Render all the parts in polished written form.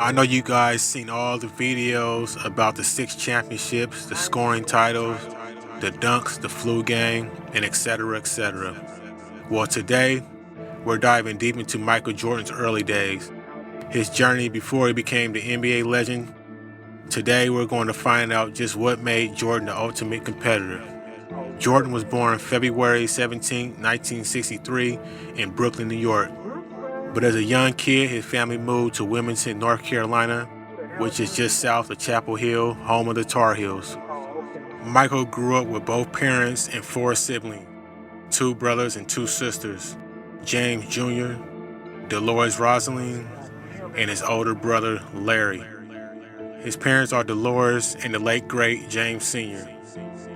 I know you guys seen all the videos about the 6 championships, the scoring titles, the dunks, the flu game, and etc., etc. Well, today, we're diving deep into Michael Jordan's early days, his journey before he became the NBA legend. Today, we're going to find out just what made Jordan the ultimate competitor. Jordan was born February 17, 1963, in Brooklyn, New York. But as a young kid, his family moved to Wilmington, North Carolina, which is just south of Chapel Hill, home of the Tar Heels. Michael grew up with both parents and 4 siblings, 2 brothers and 2 sisters, James Jr., Dolores Rosaline, and his older brother, Larry. His parents are Dolores and the late great James Sr.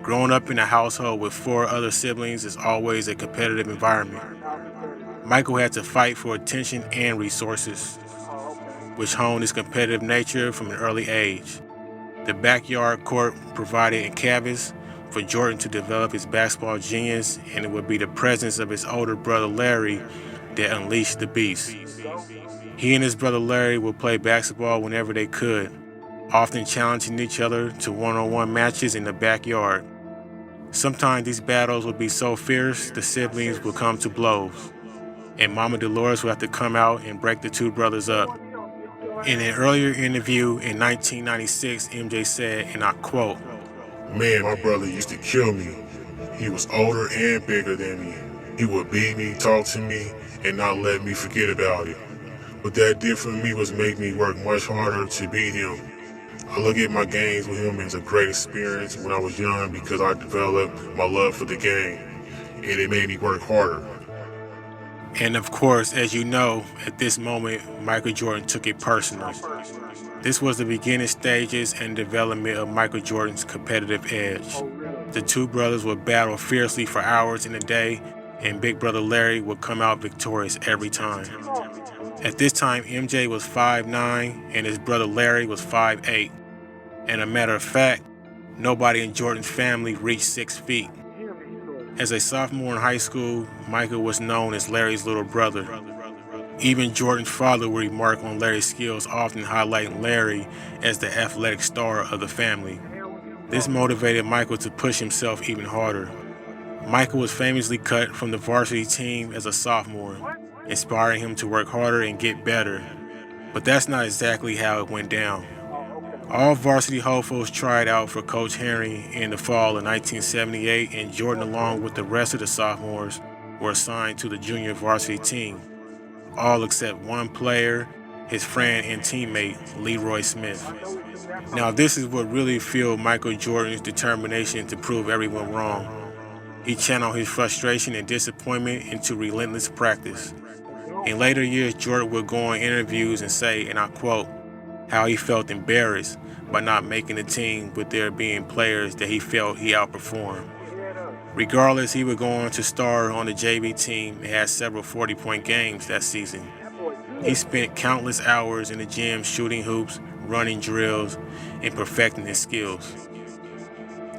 Growing up in a household with 4 other siblings is always a competitive environment. Michael had to fight for attention and resources, which honed his competitive nature from an early age. The backyard court provided a canvas for Jordan to develop his basketball genius, and it would be the presence of his older brother Larry that unleashed the beast. He and his brother Larry would play basketball whenever they could, often challenging each other to one-on-one matches in the backyard. Sometimes these battles would be so fierce the siblings would come to blows, and Mama Dolores would have to come out and break the 2 brothers up. In an earlier interview in 1996, MJ said, and I quote, "Man, my brother used to kill me. He was older and bigger than me. He would beat me, talk to me, and not let me forget about it. What that did for me was make me work much harder to beat him. I look at my games with him as a great experience when I was young because I developed my love for the game, and it made me work harder." And of course, as you know, at this moment, Michael Jordan took it personal. This was the beginning stages and development of Michael Jordan's competitive edge. The 2 brothers would battle fiercely for hours in a day, and big brother Larry would come out victorious every time. At this time, MJ was 5'9", and his brother Larry was 5'8". And a matter of fact, nobody in Jordan's family reached 6 feet. As a sophomore in high school, Michael was known as Larry's little brother. Even Jordan's father would remark on Larry's skills, often highlighting Larry as the athletic star of the family. This motivated Michael to push himself even harder. Michael was famously cut from the varsity team as a sophomore, inspiring him to work harder and get better. But that's not exactly how it went down. All varsity hopefuls tried out for Coach Henry in the fall of 1978, and Jordan, along with the rest of the sophomores, were assigned to the junior varsity team. All except one player, his friend and teammate, Leroy Smith. Now this is what really fueled Michael Jordan's determination to prove everyone wrong. He channeled his frustration and disappointment into relentless practice. In later years, Jordan would go on interviews and say, and I quote, how he felt embarrassed by not making the team with there being players that he felt he outperformed. Regardless, he would go on to star on the JV team and had several 40-point games that season. He spent countless hours in the gym shooting hoops, running drills, and perfecting his skills.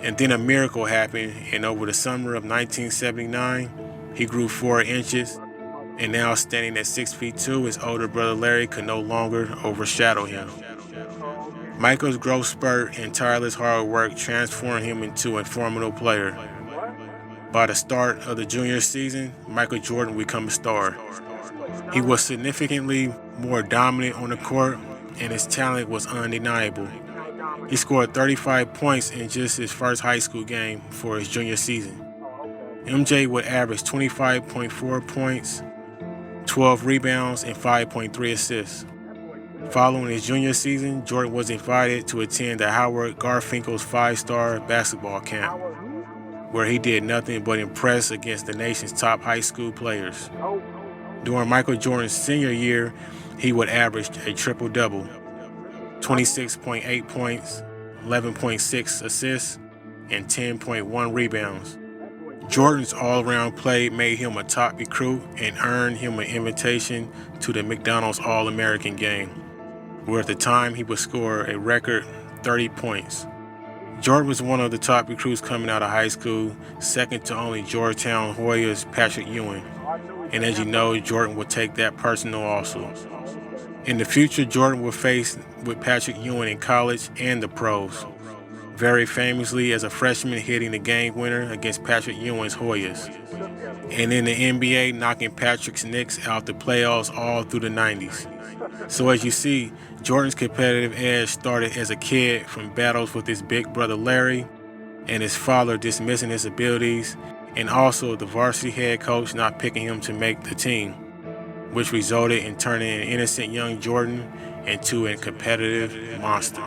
And then a miracle happened, and over the summer of 1979, he grew 4 inches, and now standing at 6'2", his older brother Larry could no longer overshadow him. Michael's growth spurt and tireless hard work transformed him into a formidable player. By the start of the junior season, Michael Jordan would become a star. He was significantly more dominant on the court, and his talent was undeniable. He scored 35 points in just his first high school game for his junior season. MJ would average 25.4 points, 12 rebounds, and 5.3 assists. Following his junior season, Jordan was invited to attend the Howard Garfinkel's 5-star basketball camp, where he did nothing but impress against the nation's top high school players. During Michael Jordan's senior year, he would average a triple-double, 26.8 points, 11.6 assists, and 10.1 rebounds. Jordan's all-around play made him a top recruit and earned him an invitation to the McDonald's All-American game, where at the time he would score a record 30 points. Jordan was one of the top recruits coming out of high school, second to only Georgetown Hoyas Patrick Ewing. And as you know, Jordan would take that personal also. In the future, Jordan would face with Patrick Ewing in college and the pros, very famously as a freshman hitting the game winner against Patrick Ewing's Hoyas, and in the NBA knocking Patrick's Knicks out the playoffs all through the 90s. So as you see, Jordan's competitive edge started as a kid from battles with his big brother Larry and his father dismissing his abilities, and also the varsity head coach not picking him to make the team, which resulted in turning an innocent young Jordan into a competitive monster.